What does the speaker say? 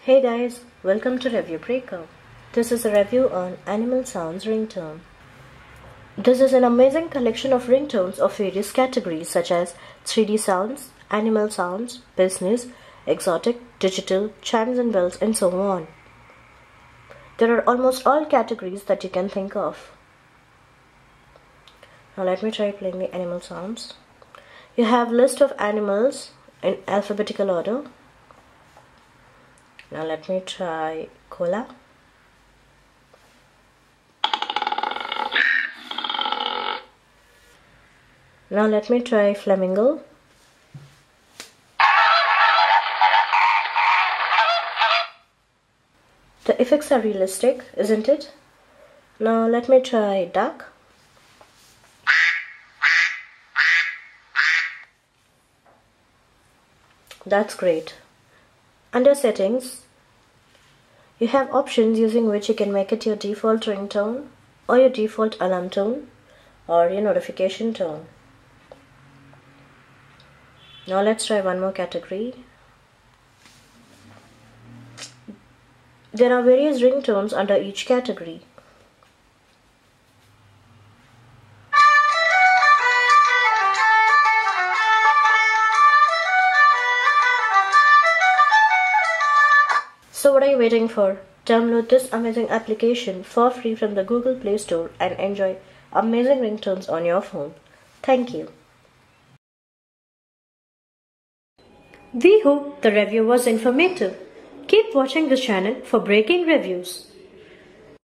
Hey guys, welcome to ReviewBreaker. This is a review on Animal Sounds Ringtone. This is an amazing collection of ringtones of various categories such as 3D sounds, animal sounds, business, exotic, digital, chimes and bells, and so on. There are almost all categories that you can think of. Now let me try playing the animal sounds. You have list of animals in alphabetical order. Now let me try cola. Now let me try flamingo. The effects are realistic, isn't it? Now let me try duck. That's great. Under settings, you have options using which you can make it your default ringtone or your default alarm tone or your notification tone. Now let's try one more category. There are various ringtones under each category. So what are you waiting for? Download this amazing application for free from the Google Play Store and enjoy amazing ringtones on your phone. Thank you. We hope the review was informative. Keep watching this channel for breaking reviews.